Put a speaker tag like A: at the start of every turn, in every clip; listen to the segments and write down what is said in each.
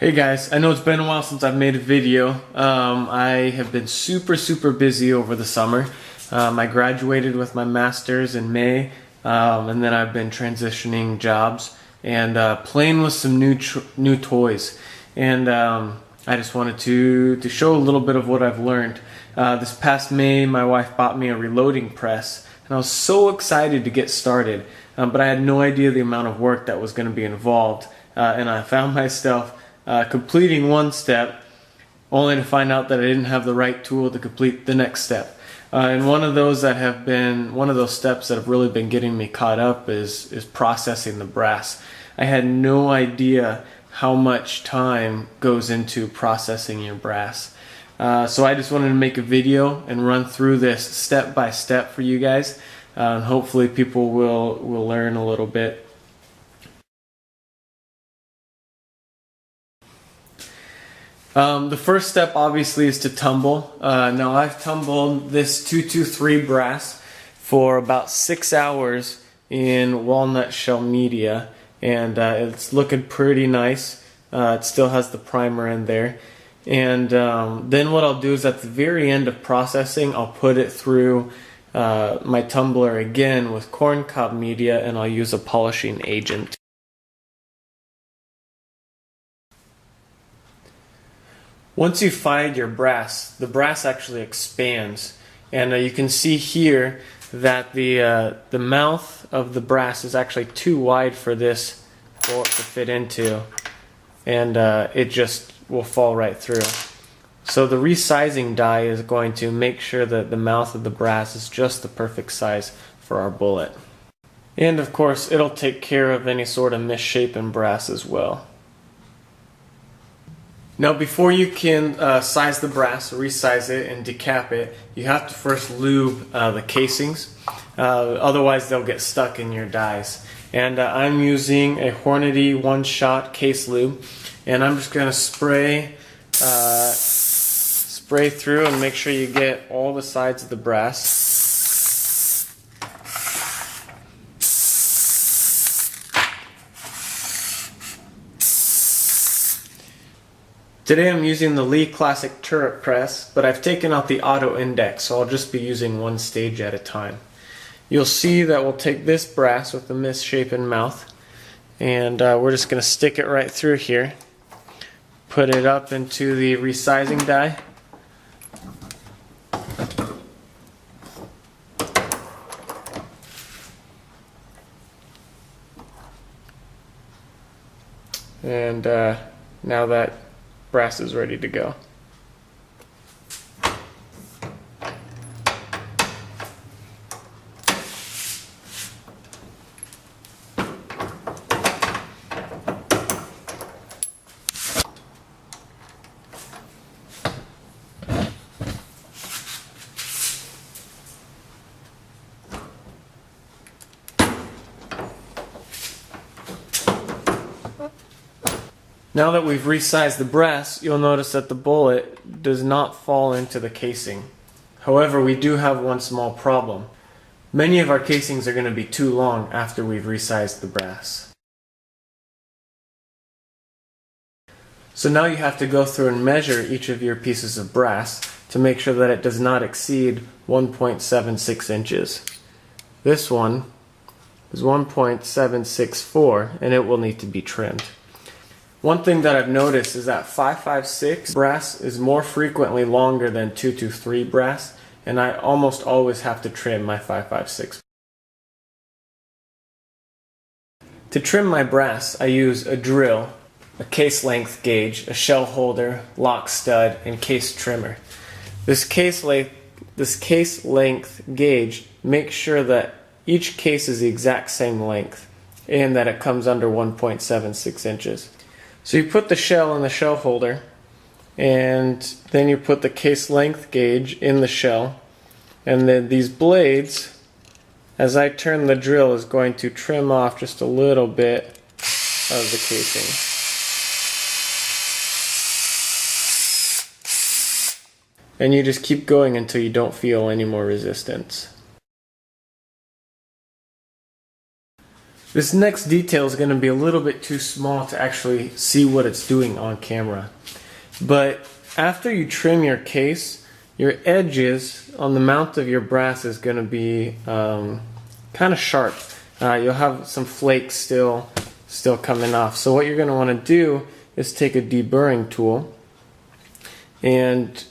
A: Hey guys, I know it's been a while since I've made a video. I have been super busy over the summer. I graduated with my master's in May, and then I've been transitioning jobs and playing with some new toys. And I just wanted to show a little bit of what I've learned. This past May, my wife bought me a reloading press, and I was so excited to get started, but I had no idea the amount of work that was going to be involved, and I found myself completing one step only to find out that I didn't have the right tool to complete the next step. And one of those steps that have really been getting me caught up is processing the brass. I had no idea how much time goes into processing your brass. So I just wanted to make a video and run through this step by step for you guys. Hopefully people will learn a little bit. The first step obviously is to tumble. Now I've tumbled this 223 brass for about 6 hours in walnut shell media, and it's looking pretty nice. It still has the primer in there. And then what I'll do is at the very end of processing, I'll put it through my tumbler again with corncob media, and I'll use a polishing agent. Once you fired your brass, the brass actually expands, and you can see here that the mouth of the brass is actually too wide for this bullet to fit into, and it just will fall right through. So the resizing die is going to make sure that the mouth of the brass is just the perfect size for our bullet. And of course, it'll take care of any sort of misshapen brass as well. Now before you can size the brass, resize it, and decap it, you have to first lube the casings. Otherwise they'll get stuck in your dies. And I'm using a Hornady one-shot case lube, and I'm just going to spray through and make sure you get all the sides of the brass. Today I'm using the Lee Classic Turret Press, but I've taken out the auto index, so I'll just be using one stage at a time. You'll see that we'll take this brass with the misshapen mouth, and we're just going to stick it right through here, put it up into the resizing die, and now that brass is ready to go. Now that we've resized the brass, you'll notice that the bullet does not fall into the casing. However, we do have one small problem. Many of our casings are going to be too long after we've resized the brass. So now you have to go through and measure each of your pieces of brass to make sure that it does not exceed 1.76 inches. This one is 1.764, and it will need to be trimmed. One thing that I've noticed is that 5.56 brass is more frequently longer than 223 brass, and I almost always have to trim my 5.56. To trim my brass, I use a drill, a case length gauge, a shell holder, lock stud, and case trimmer. This case length gauge makes sure that each case is the exact same length and that it comes under 1.76 inches. So you put the shell in the shell holder, and then you put the case length gauge in the shell, and then these blades, as I turn the drill, is going to trim off just a little bit of the casing. And you just keep going until you don't feel any more resistance. This next detail is going to be a little bit too small to actually see what it's doing on camera. But after you trim your case, your edges on the mount of your brass is going to be kind of sharp. You'll have some flakes still coming off. So what you're going to want to do is take a deburring tool, and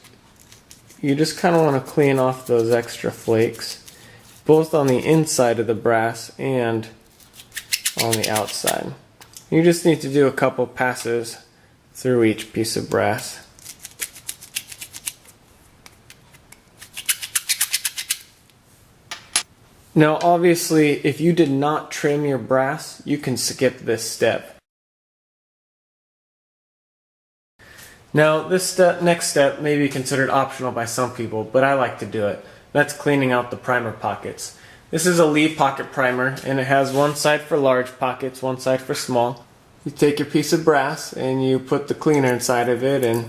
A: you just kind of want to clean off those extra flakes, both on the inside of the brass and on the outside. You just need to do a couple passes through each piece of brass. Now obviously, if you did not trim your brass, you can skip this step. Now this next step may be considered optional by some people, but I like to do it. That's cleaning out the primer pockets. This is a Lee pocket primer, and it has one side for large pockets, one side for small. You take your piece of brass and you put the cleaner inside of it and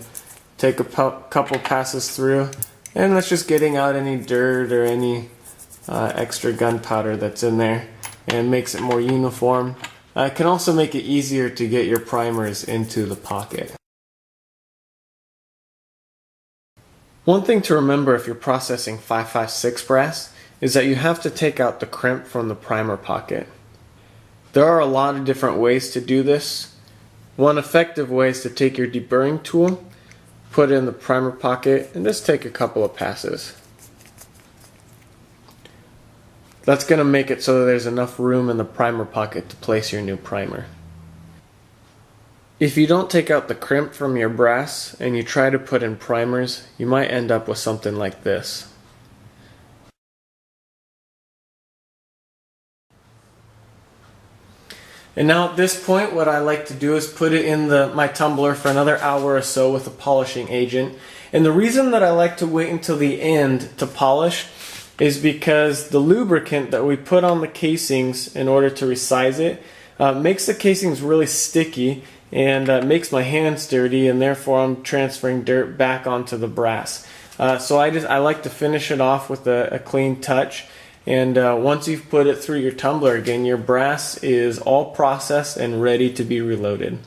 A: take a couple passes through, and that's just getting out any dirt or any extra gunpowder that's in there, and makes it more uniform. It can also make it easier to get your primers into the pocket. One thing to remember if you're processing 556 brass is that you have to take out the crimp from the primer pocket. There are a lot of different ways to do this. One effective way is to take your deburring tool, put it in the primer pocket, and just take a couple of passes. That's going to make it so that there's enough room in the primer pocket to place your new primer. If you don't take out the crimp from your brass and you try to put in primers, you might end up with something like this. And now at this point, what I like to do is put it in my tumbler for another hour or so with a polishing agent. And the reason that I like to wait until the end to polish is because the lubricant that we put on the casings in order to resize it makes the casings really sticky, and makes my hands dirty, and therefore I'm transferring dirt back onto the brass. So I like to finish it off with a clean touch. And once you've put it through your tumbler again, your brass is all processed and ready to be reloaded.